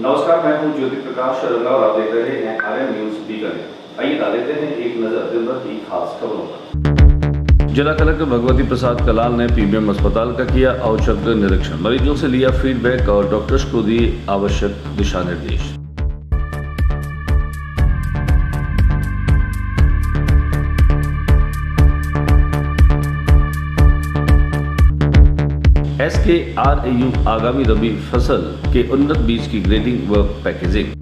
नमस्कार, मैं हूं ज्योति प्रकाश शर्मा और आप देख रहे हैं आरएन न्यूज बीकानेर। आइए डाल देते हैं एक नजर दिन भर की खास खबरों पर। जिला कलेक्टर भगवती प्रसाद कलाल ने पीबीएम अस्पताल का किया औचक निरीक्षण, मरीजों से लिया फीडबैक और डॉक्टर्स को दिए आवश्यक दिशा निर्देश। SKRAU आगामी रबी फसल के उन्नत बीज की ग्रेडिंग व पैकेजिंग।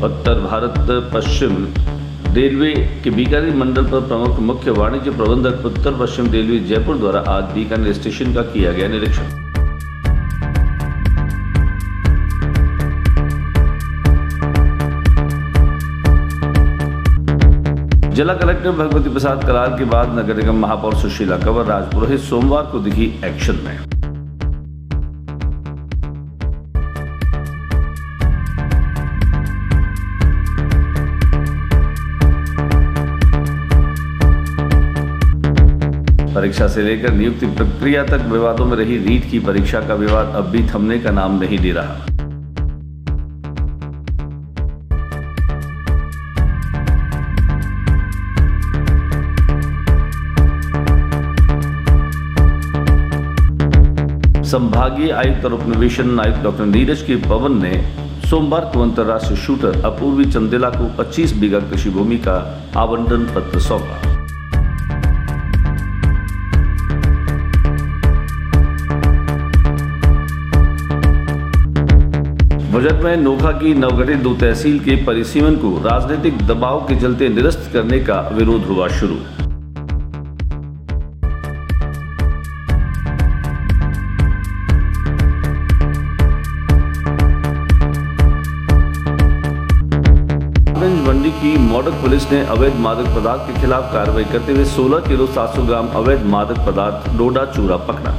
उत्तर भारत पश्चिम रेलवे के बीकानेर मंडल पर प्रमुख मुख्य वाणिज्य प्रबंधक उत्तर पश्चिम रेलवे जयपुर द्वारा आज बीकानेर स्टेशन का किया गया निरीक्षण। जिला कलेक्टर भगवती प्रसाद कलाल के बाद नगर निगम महापौर सुशीला कंवर राजपुरोहित सोमवार को दिखी एक्शन में। परीक्षा से लेकर नियुक्ति प्रक्रिया तक विवादों में रही रीट की परीक्षा का विवाद अब भी थमने का नाम नहीं ले रहा। संभागीय आयुक्त और उपनिवेशन आयुक्त डॉक्टर नीरज के पवन ने सोमवार को अंतर्राष्ट्रीय शूटर अपूर्वी चंदेला को 25 बीघा कृषि भूमि का आवंटन पत्र सौंपा। बजट में नोखा की नवगठित 2 तहसील के परिसीमन को राजनीतिक दबाव के चलते निरस्त करने का विरोध हुआ शुरू। मंडी की मॉडल पुलिस ने अवैध मादक पदार्थ के खिलाफ कार्रवाई करते हुए 16 किलो 700 ग्राम अवैध मादक पदार्थ डोडा चूरा पकड़ा।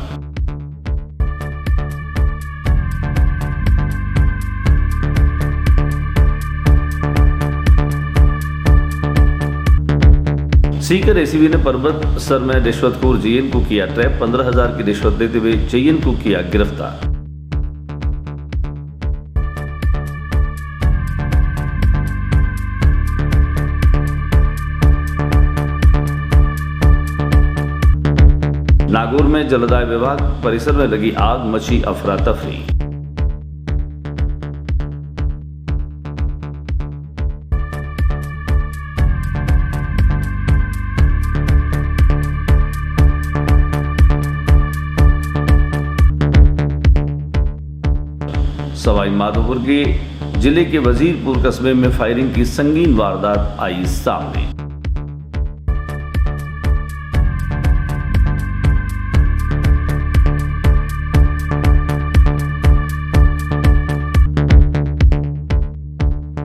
सीकर एसीबी ने पर्वत सर में रिश्वतखोर जेएन को किया ट्रैप, 15,000 की रिश्वत देते हुए जेएन को किया गिरफ्तार। नागौर में जलदाय विभाग परिसर में लगी आग, मची अफरा तफरी। सवाई माधोपुर के जिले के वजीरपुर कस्बे में फायरिंग की संगीन वारदात आई सामने।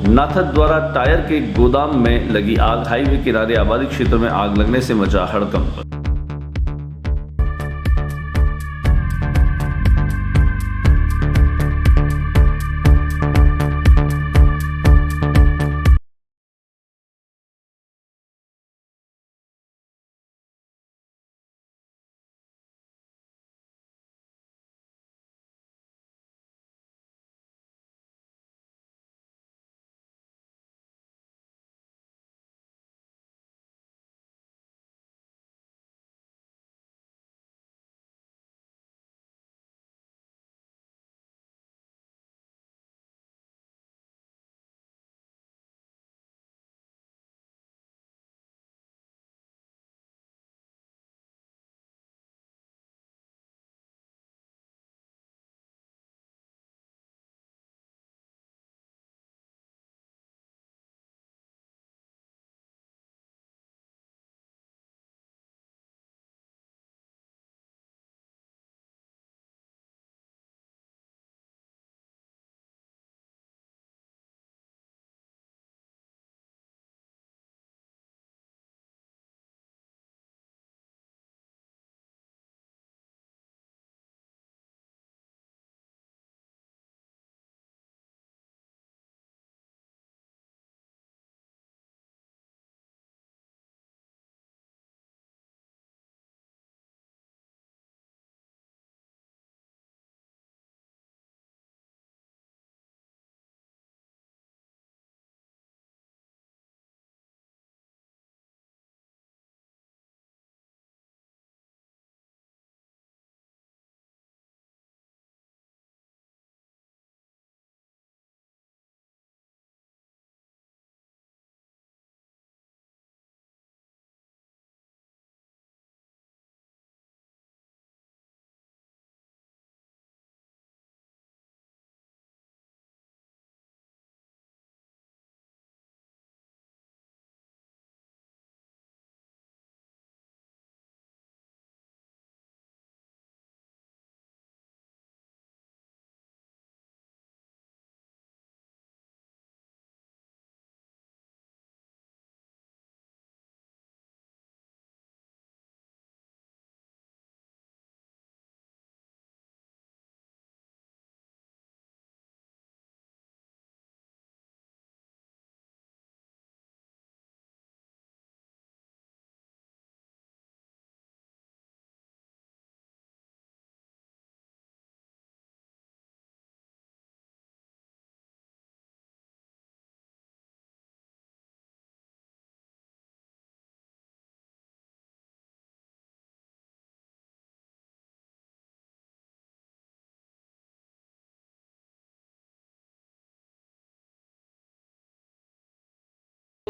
नाथद द्वारा टायर के गोदाम में लगी आग, हाईवे किनारे आबादी क्षेत्र में आग लगने से मचा हड़कंप।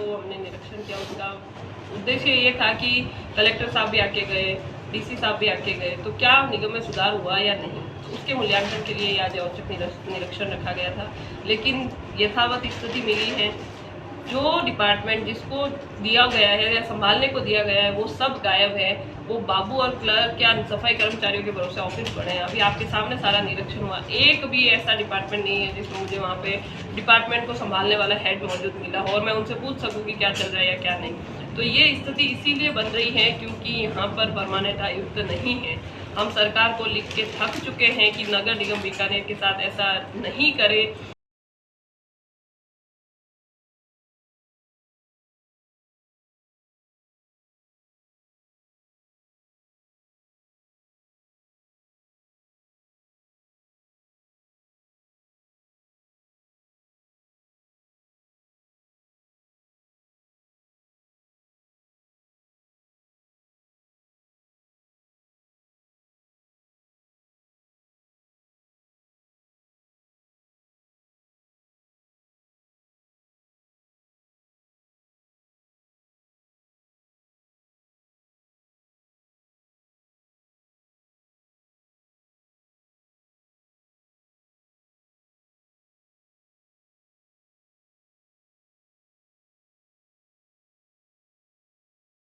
जो हमने निरीक्षण किया उसका उद्देश्य ये था कि कलेक्टर साहब भी आके गए, डीसी साहब भी आके गए, तो क्या निगम में सुधार हुआ या नहीं, तो उसके मूल्यांकन के लिए आज औचक निरीक्षण रखा गया था। लेकिन यथावत स्थिति मिली है, जो डिपार्टमेंट जिसको दिया गया है या संभालने को दिया गया है वो सब गायब है। वो बाबू और क्लर्क या सफाई कर्मचारियों के भरोसे ऑफिस पड़े हैं। अभी आपके सामने सारा निरीक्षण हुआ, एक भी ऐसा डिपार्टमेंट नहीं है जिसमें मुझे वहाँ पे डिपार्टमेंट को संभालने वाला हेड मौजूद मिला हो और मैं उनसे पूछ सकूँ कि क्या चल रहा है या क्या नहीं। तो ये स्थिति इसीलिए बन रही है क्योंकि यहाँ पर परमानेंट आयुक्त नहीं है। हम सरकार को लिख के थक चुके हैं कि नगर निगम बीकानेर के साथ ऐसा नहीं करे।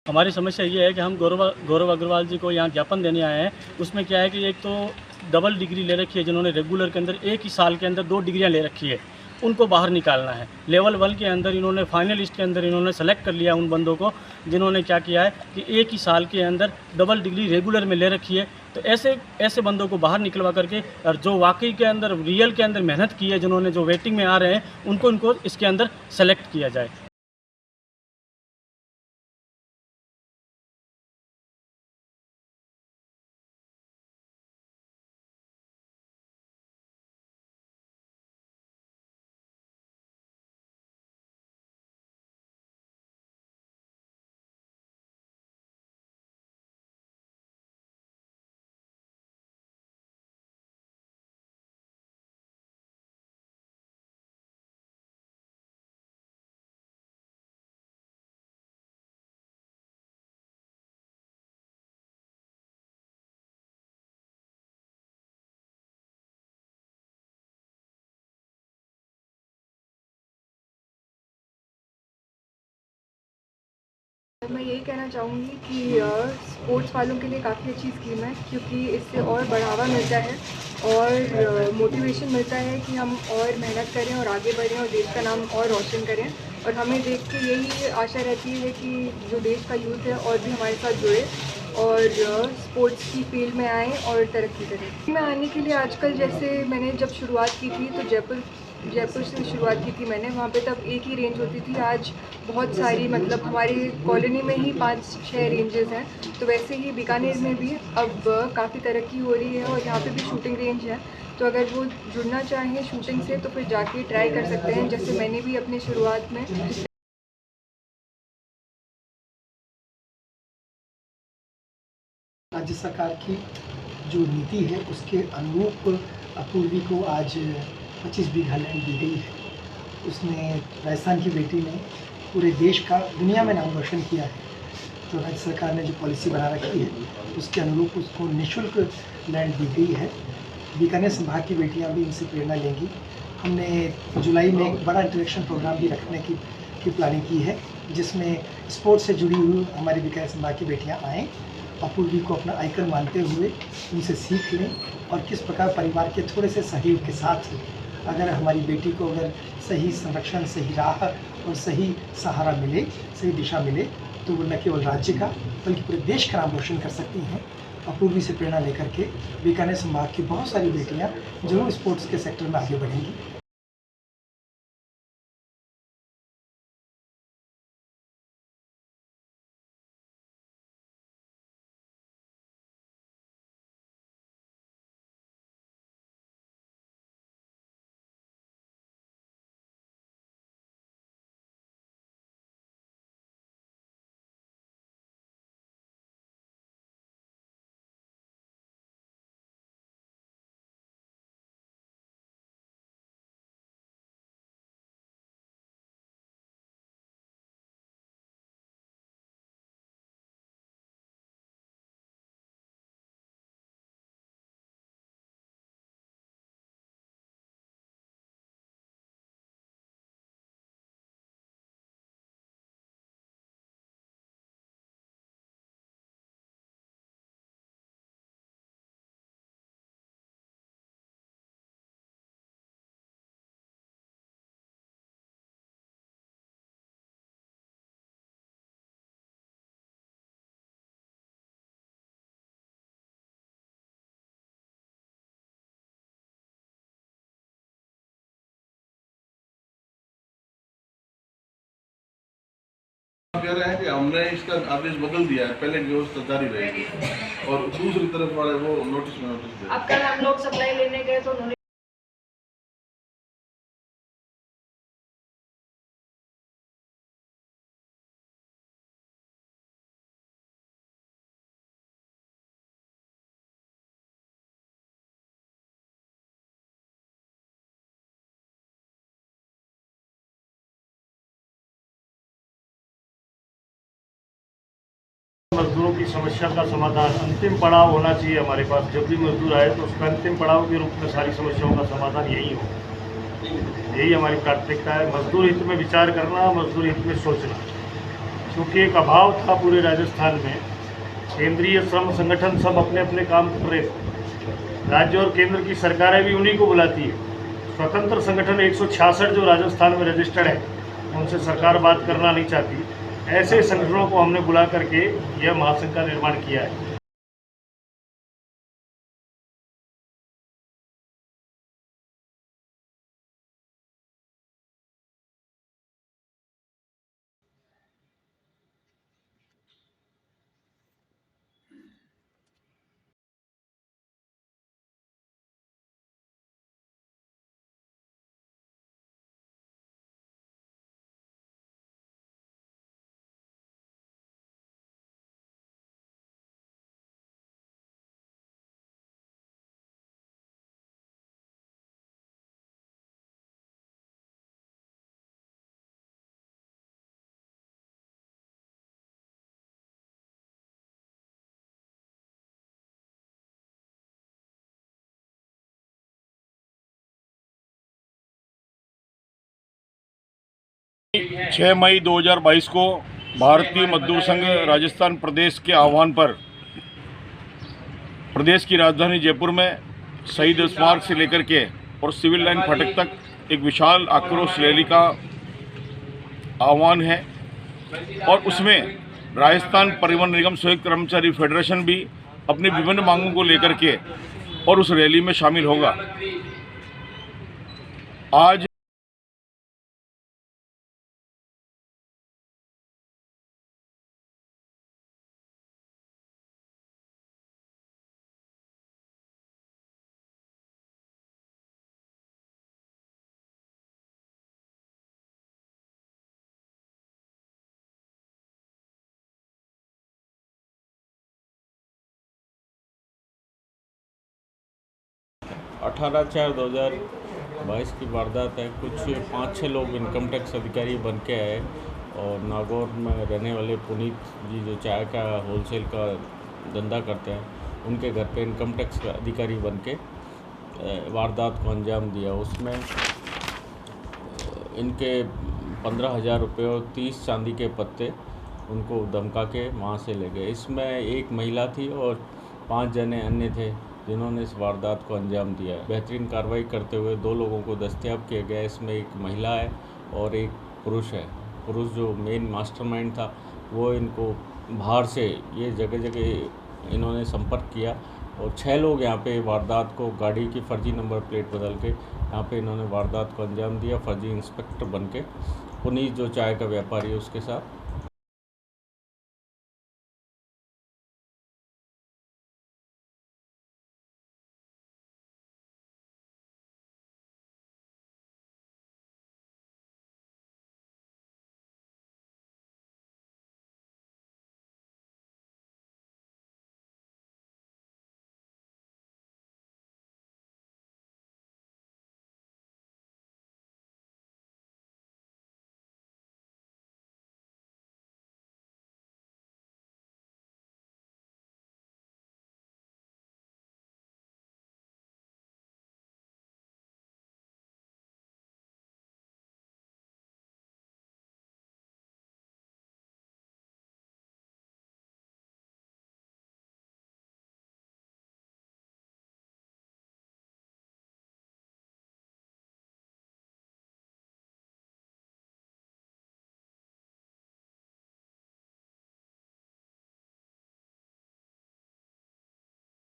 हमारी समस्या ये है कि हम गौरव अग्रवाल जी को यहाँ ज्ञापन देने आए हैं। उसमें क्या है कि एक तो डबल डिग्री ले रखी है, जिन्होंने रेगुलर के अंदर एक ही साल के अंदर 2 डिग्रियाँ ले रखी है, उनको बाहर निकालना है। लेवल 1 के अंदर इन्होंने फाइनलिस्ट के अंदर इन्होंने सेलेक्ट कर लिया उन बंदों को जिन्होंने क्या किया है कि एक ही साल के अंदर डबल डिग्री रेगुलर में ले रखी है। तो ऐसे बंदों को बाहर निकलवा करके और जो वाकई के अंदर रियल के अंदर मेहनत की है, जिन्होंने जो वेटिंग में आ रहे हैं, उनको इसके अंदर सेलेक्ट किया जाए। मैं यही कहना चाहूँगी कि स्पोर्ट्स वालों के लिए काफ़ी अच्छी स्कीम है, क्योंकि इससे और बढ़ावा मिलता है और मोटिवेशन मिलता है कि हम और मेहनत करें और आगे बढ़ें और देश का नाम और रोशन करें। और हमें देख के यही आशा रहती है कि जो देश का यूथ है और भी हमारे साथ जुड़े और स्पोर्ट्स की फील्ड में आए और तरक्की करें। मैं आने के लिए आजकल, जैसे मैंने जब शुरुआत की थी तो जयपुर से शुरुआत की थी मैंने, वहाँ पे तब एक ही रेंज होती थी। आज बहुत सारी, मतलब हमारी कॉलोनी में ही 5-6 रेंजेस हैं। तो वैसे ही बीकानेर में भी अब काफ़ी तरक्की हो रही है और यहाँ पे भी शूटिंग रेंज है। तो अगर वो जुड़ना चाहें शूटिंग से तो फिर जाके ट्राई कर सकते हैं, जैसे मैंने भी अपने शुरुआत में। राज्य सरकार की जो नीति है उसके अनुरूप अपूर्वी को आज 25 बीघा लैंड दी गई है। उसने, राजस्थान की बेटी ने पूरे देश का, दुनिया में नाम रोशन किया है। तो राज्य सरकार ने जो पॉलिसी बना रखी है उसके अनुरूप उसको निःशुल्क लैंड दी गई है। बीकानेर संभाग की बेटियां भी इनसे प्रेरणा लेंगी। हमने जुलाई में एक बड़ा इंटरेक्शन प्रोग्राम भी रखने की प्लानिंग की है, जिसमें स्पोर्ट्स से जुड़ी हुई हमारी बीकानेर संभाग की बेटियाँ आएँ, अपूर्वी को अपना आइकन मानते हुए उनसे सीख लें और किस प्रकार परिवार के थोड़े से सहयोग के साथ अगर हमारी बेटी को अगर सही संरक्षण, सही राह और सही सहारा मिले, सही दिशा मिले, तो वो न केवल राज्य का बल्कि पूरे देश का नाम रोशन कर सकती हैं। अपूर्वी से प्रेरणा लेकर के बीकानेर संभाग की बहुत सारी बेटियाँ जरूर स्पोर्ट्स के सेक्टर में आगे बढ़ेंगी। कह रहे हैं कि हमने इसका आदेश बदल दिया है, पहले की व्यवस्था जारी रहेगी और दूसरी तरफ वाले वो नोटिस में नोटिस दे। अब कल हम लोग सप्लाई लेने गए तो उन्होंने मजदूरों की समस्या का समाधान अंतिम पड़ाव होना चाहिए हमारे पास। जब भी मजदूर आए तो उसका अंतिम पड़ाव के रूप में सारी समस्याओं का समाधान यही हो, यही हमारी प्राथमिकता है। मजदूर हित में विचार करना, मजदूर हित में सोचना, क्योंकि एक अभाव था पूरे राजस्थान में। केंद्रीय श्रम संगठन सब अपने अपने काम कर रहे थे, राज्य और केंद्र की सरकारें भी उन्हीं को बुलाती है। स्वतंत्र संगठन 166 जो राजस्थान में रजिस्टर्ड है, उनसे सरकार बात करना नहीं चाहती। ऐसे संगठनों को हमने बुला करके यह महासंघ का निर्माण किया है। छः मई 2022 को भारतीय मजदूर संघ राजस्थान प्रदेश के आह्वान पर प्रदेश की राजधानी जयपुर में शहीद स्मारक से लेकर के और सिविल लाइन फाटक तक एक विशाल आक्रोश रैली का आह्वान है और उसमें राजस्थान परिवहन निगम संयुक्त कर्मचारी फेडरेशन भी अपनी विभिन्न मांगों को लेकर के और उस रैली में शामिल होगा। आज 18/4/2022 की वारदात है। कुछ 5-6 लोग इनकम टैक्स अधिकारी बन के आए और नागौर में रहने वाले पुनीत जी जो चाय का होलसेल का धंधा करते हैं, उनके घर पे इनकम टैक्स अधिकारी बन के वारदात को अंजाम दिया। उसमें इनके 15,000 रुपये और 30 चांदी के पत्ते उनको धमका के वहाँ से ले गए। इसमें एक महिला थी और 5 जने अन्य थे जिन्होंने इस वारदात को अंजाम दिया है। बेहतरीन कार्रवाई करते हुए 2 लोगों को दस्तयाब किया गया। इसमें एक महिला है और एक पुरुष है। पुरुष जो मेन मास्टरमाइंड था वो इनको बाहर से ये जगह जगह इन्होंने संपर्क किया और 6 लोग यहाँ पे वारदात को गाड़ी की फर्जी नंबर प्लेट बदल के यहाँ पे इन्होंने वारदात को अंजाम दिया। फर्जी इंस्पेक्टर बन के पुनीत जो चाय का व्यापारी है उसके साथ।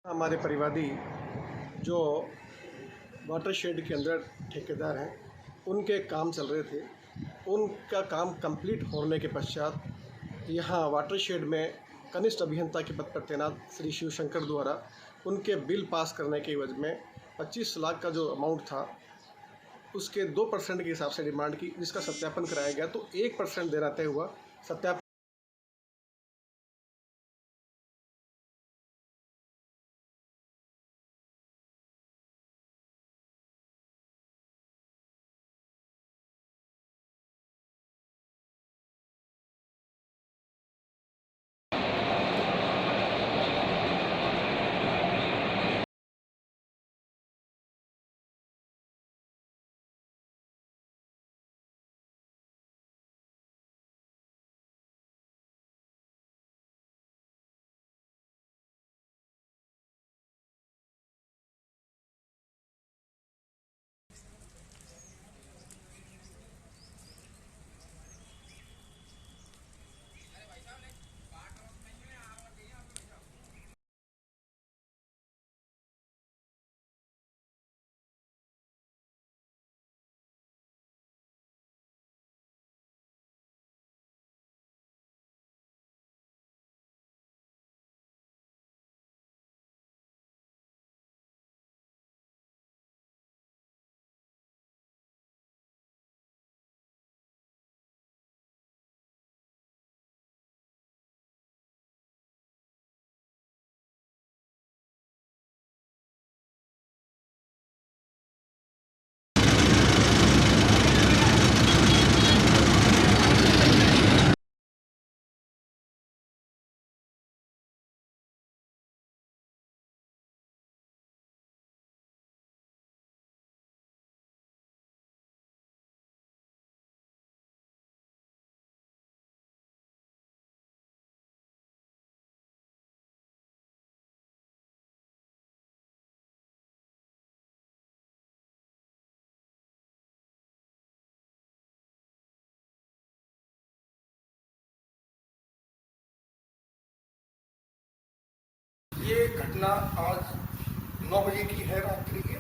हमारे परिवादी जो वाटर शेड के अंदर ठेकेदार हैं, उनके काम चल रहे थे। उनका काम कंप्लीट होने के पश्चात यहाँ वाटरशेड में कनिष्ठ अभियंता के पद पर तैनात श्री शिवशंकर द्वारा उनके बिल पास करने के एवज में 25 लाख का जो अमाउंट था उसके 2% के हिसाब से डिमांड की, जिसका सत्यापन कराया गया तो 1% देराते हुआ सत्यापन ये घटना आज 9 बजे की है रात्रि की।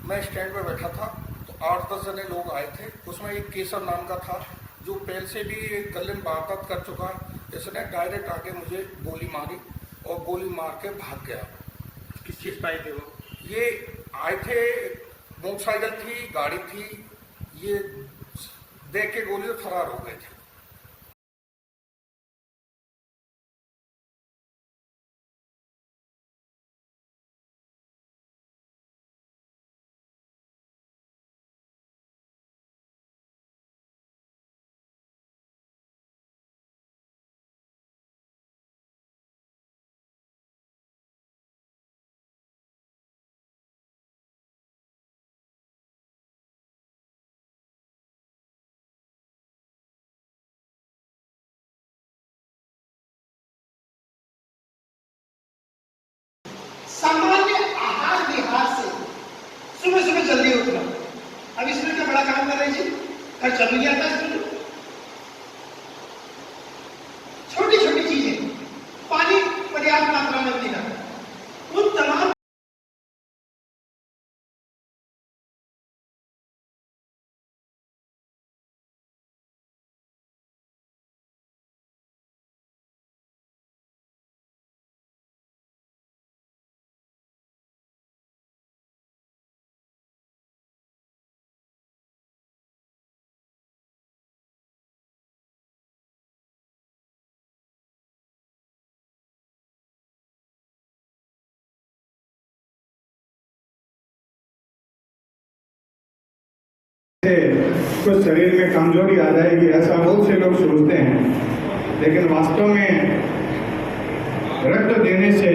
मैं स्टैंड पर बैठा था तो 8-10 जने लोग आए थे। उसमें एक केसर नाम का था जो पहले से भी गले में वारदात कर चुका। इसने डायरेक्ट आके मुझे गोली मारी और गोली मार के भाग गया। किस चीज़ पाए थे वो? ये आए थे, मोटरसाइकिल थी, गाड़ी थी, ये देख के गोली फरार हो गए थे। सामान्य आहार विहार से सुबह सुबह जल्दी उठना। अब इसमें क्या बड़ा काम कर रही जी? कल चल गया था इसमें। छोटी छोटी चीजें, पानी पर्याप्त मात्रा में पीना, उन तमाम कुछ शरीर में कमजोरी आ जाएगी, ऐसा बहुत से लोग सोचते हैं, लेकिन वास्तव में रक्त देने से